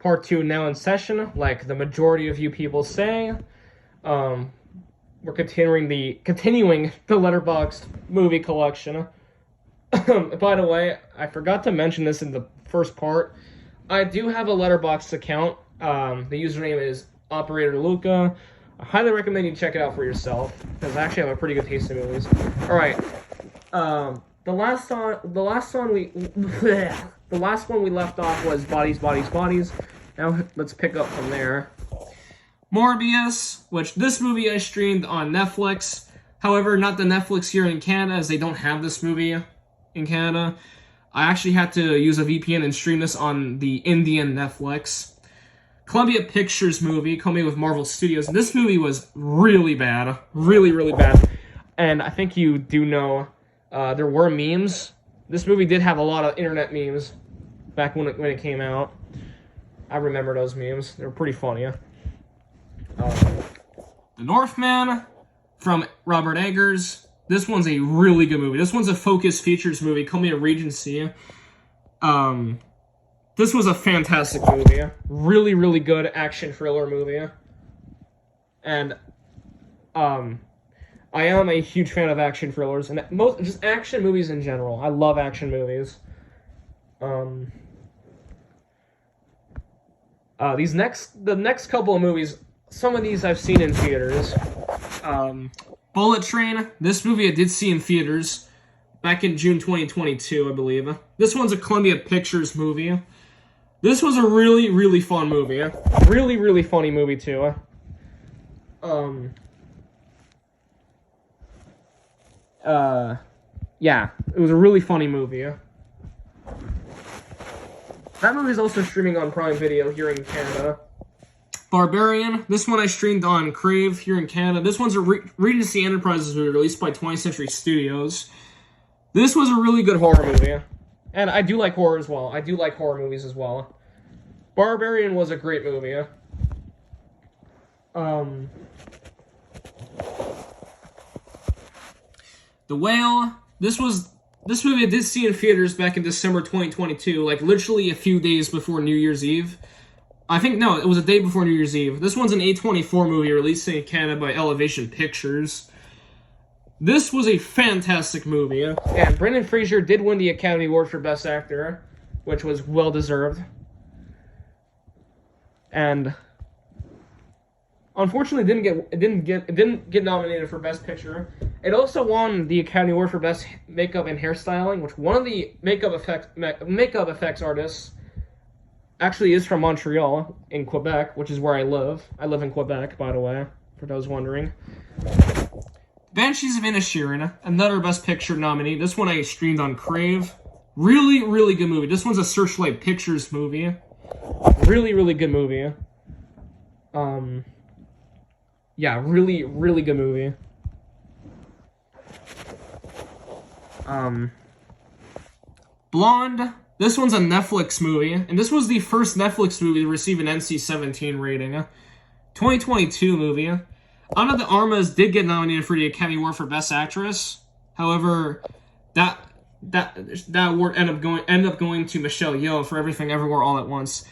Part 2 now in session, like the majority of you people say. We're continuing the Letterboxd movie collection. By the way, I forgot to mention this in the first part. I do have a Letterboxd account. The username is Operator Luca. I highly recommend you check it out for yourself, because I actually have a pretty good taste in movies. All right. The last one we left off was Bodies, Bodies, Bodies. Now let's pick up from there. Morbius, which this movie I streamed on Netflix. However, not the Netflix here in Canada, as they don't have this movie in Canada. I actually had to use a VPN and stream this on the Indian Netflix. Columbia Pictures movie, coming with Marvel Studios. This movie was really bad. Really, really bad. And I think you do know there were memes. This movie did have a lot of internet memes back when it came out. I remember those memes. They were pretty funny. The Northman from Robert Eggers. This one's a really good movie. This one's a Focus Features movie, coming to Regency. This was a fantastic movie. Really, really good action thriller movie. And I am a huge fan of action thrillers and just action movies in general. I love action movies. The next couple of movies, some of these I've seen in theaters. Bullet Train. This movie I did see in theaters back in June 2022, I believe. This one's a Columbia Pictures movie. This was a really, really fun movie. Really, really funny movie, too. Yeah, it was a really funny movie. That movie is also streaming on Prime Video here in Canada. Barbarian. This one I streamed on Crave here in Canada. This one's a Regency Enterprises movie released by 20th Century Studios. This was a really good horror movie. And I do like horror as well. I do like horror movies as well. Barbarian was a great movie. The Whale. This movie I did see in theaters back in December 2022, like literally a few days before New Year's Eve. I think, no, it was a day before New Year's Eve. This one's an A24 movie released in Canada by Elevation Pictures. This was a fantastic movie. And Brendan Fraser did win the Academy Award for Best Actor, which was well deserved. And unfortunately it didn't get nominated for Best Picture. It also won the Academy Award for Best Makeup and Hairstyling, which one of the makeup effects artists actually is from Montreal in Quebec, which is where I live. I live in Quebec, by the way, for those wondering. Banshees of Inisherin, another Best Picture nominee. This one I streamed on Crave. Really, really good movie. This one's a Searchlight Pictures movie. Really, really good movie. Yeah, really, really good movie. Blonde. This one's a Netflix movie, and this was the first Netflix movie to receive an NC-17 rating. 2022 movie. Ana de Armas did get nominated for the Academy Award for Best Actress. However, that award ended up going to Michelle Yeoh for Everything Everywhere All at Once.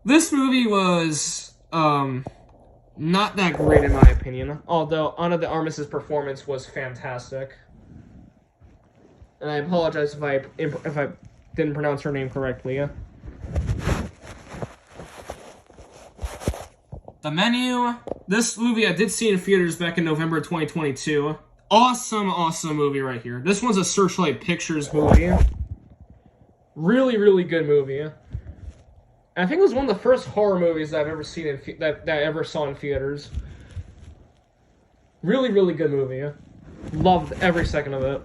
This movie was not that great in my opinion, although Ana de Armas' performance was fantastic. And I apologize if I didn't pronounce her name correctly. The Menu. This movie I did see in theaters back in November 2022. Awesome, awesome movie right here. This one's a Searchlight Pictures movie. Really, really good movie. And I think it was one of the first horror movies that I've ever seen that I ever saw in theaters. Really, really good movie. Loved every second of it.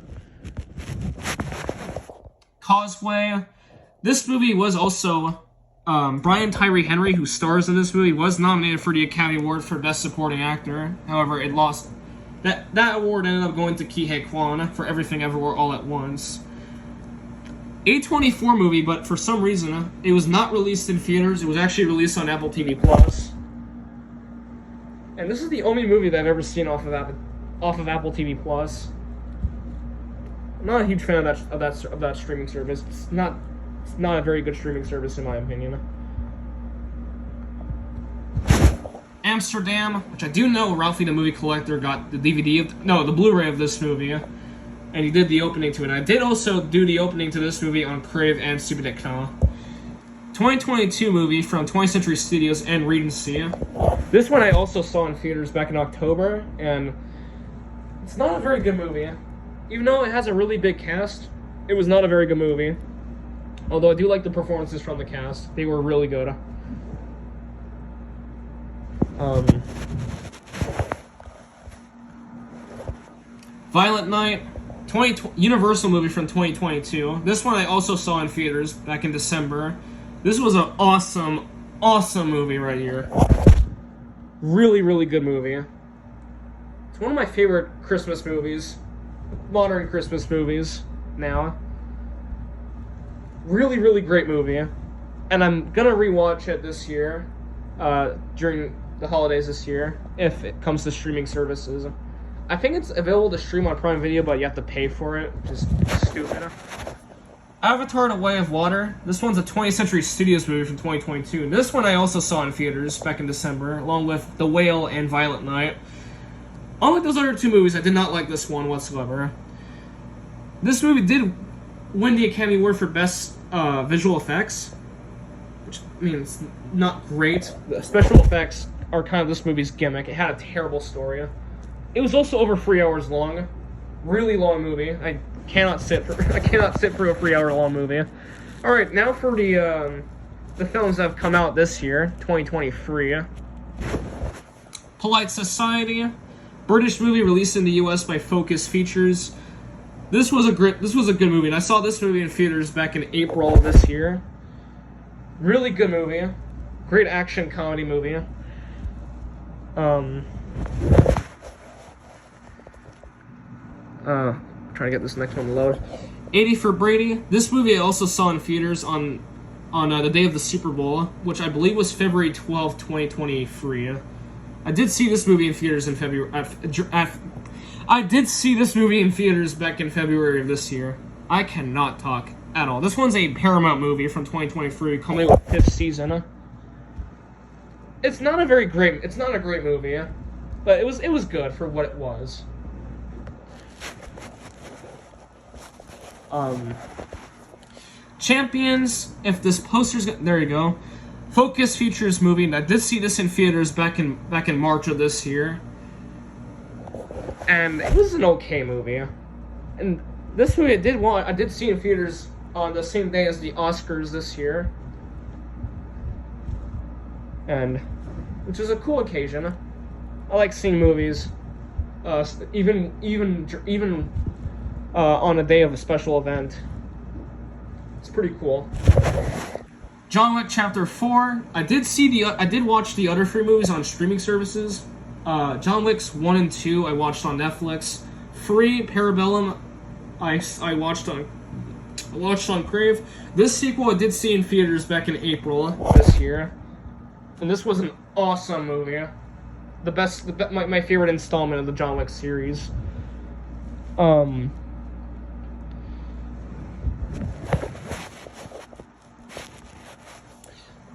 Causeway. This movie was also Brian Tyree Henry, who stars in this movie, was nominated for the Academy Award for Best Supporting Actor. However, it lost. That award ended up going to Ki Hye Kwan for Everything Everywhere All at Once. A24 movie, but for some reason it was not released in theaters. It was actually released on Apple TV Plus. And this is the only movie that I've ever seen off of Apple TV Plus. I'm not a huge fan of that streaming service. It's not a very good streaming service in my opinion. Amsterdam, which I do know Ralphie the Movie Collector got the the Blu-ray of this movie, and he did the opening to it. And I did also do the opening to this movie on Crave and Super Écran. 2022 movie from 20th Century Studios and Regency. This one I also saw in theaters back in October, and it's not a very good movie. Even though it has a really big cast, it was not a very good movie. Although I do like the performances from the cast. They were really good. Violent Night, Universal movie from 2022. This one I also saw in theaters back in December. This was an awesome, awesome movie right here. Really, really good movie. It's one of my favorite Christmas movies. Modern Christmas movies now. Really, really great movie. And I'm gonna rewatch it this year, during the holidays this year, if it comes to streaming services. I think it's available to stream on Prime Video, but you have to pay for it, which is stupid. Avatar: The Way of Water. This one's a 20th Century Studios movie from 2022. And this one I also saw in theaters back in December, along with The Whale and Violent Night. Unlike those other two movies, I did not like this one whatsoever. This movie did win the Academy Award for Best Visual Effects, which means not great. The special effects are kind of this movie's gimmick. It had a terrible story. It was also over 3 hours long. Really long movie. I cannot sit through a 3 hour long movie. Alright, now for the films that have come out this year, 2023. Polite Society, British movie released in the US by Focus Features. This was a good movie, and I saw this movie in theaters back in April of this year. Really good movie. Great action comedy movie. Trying to get this next one to load. 80 for Brady. This movie I also saw in theaters on the day of the Super Bowl, which I believe was February 12th, 2023. I did see this movie in theaters in February. I did see this movie in theaters back in February of this year. I cannot talk at all. This one's a Paramount movie from 2023, coming with 5th season. It's not a great movie, but it was good for what it was. Champions. If this poster's there, you go. Focus Features movie. And I did see this in theaters back in March of this year, and it was an okay movie. And this movie I did see in theaters on the same day as the Oscars this year, and which is a cool occasion. I like seeing movies, even on a day of a special event. It's pretty cool. John Wick Chapter 4. I did watch the other 3 movies on streaming services. John Wick's 1 and 2 I watched on Netflix. 3, Parabellum, I watched on Crave. This sequel I did see in theaters back in April this year, and this was an awesome movie. My favorite installment of the John Wick series.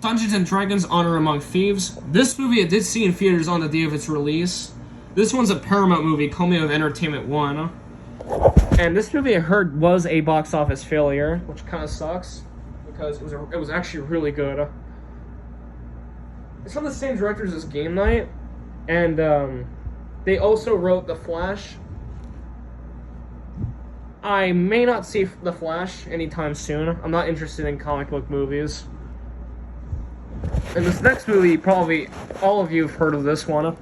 Dungeons and Dragons: Honor Among Thieves. This movie I did see in theaters on the day of its release. This one's a Paramount movie, coming of Entertainment One. And this movie I heard was a box office failure, which kind of sucks, because it was actually really good. It's from the same directors as Game Night, and they also wrote The Flash. I may not see The Flash anytime soon. I'm not interested in comic book movies. And this next movie, probably all of you have heard of this one.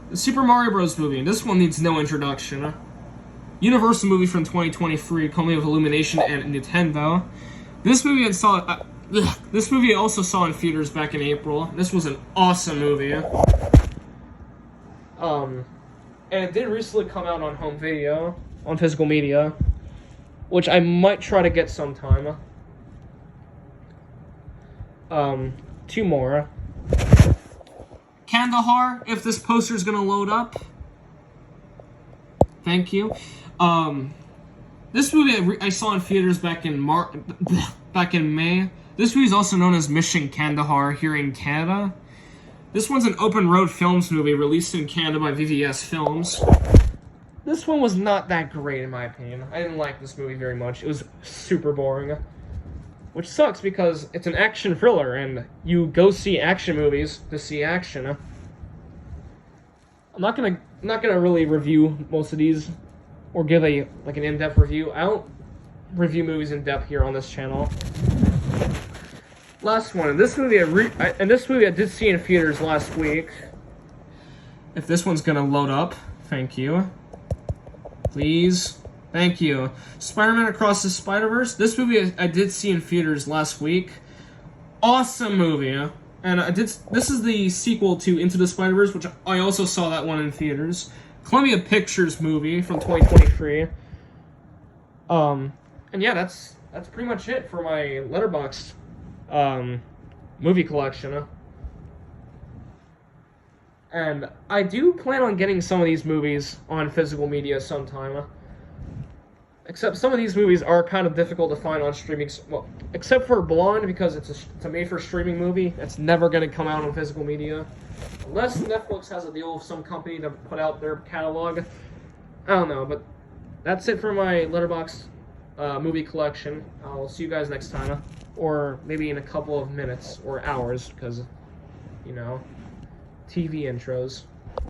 The Super Mario Bros. Movie. And this one needs no introduction. Universal movie from 2023, coming of Illumination and Nintendo. This movie I also saw in theaters back in April. This was an awesome movie. And it did recently come out on home video, on physical media, which I might try to get sometime. 2 more. Kandahar, if this poster's gonna load up. Thank you. This movie I saw in theaters back in May. This movie is also known as Mission Kandahar here in Canada. This one's an open road films movie released in Canada by VVS Films. This one was not that great in my opinion. I didn't like this movie very much. It was super boring. Which sucks because it's an action thriller and you go see action movies to see action. I'm not gonna really review most of these or give an in-depth review. I don't review movies in depth here on this channel. Last one. This movie I did see in theaters last week. If this one's gonna load up, thank you. Please. Thank you. Spider-Man Across the Spider-Verse. This movie I did see in theaters last week. Awesome movie. And this is the sequel to Into the Spider-Verse, which I also saw that one in theaters. Columbia Pictures movie from 2023. And yeah, that's pretty much it for my Letterboxd movie collection. And I do plan on getting some of these movies on physical media sometime. Except some of these movies are kind of difficult to find on streaming. Well, except for Blonde, because it's a made-for-streaming movie. It's never going to come out on physical media. Unless Netflix has a deal with some company to put out their catalog. I don't know, but that's it for my Letterboxd movie collection. I'll see you guys next time. Or maybe in a couple of minutes or hours, because, you know, TV intros.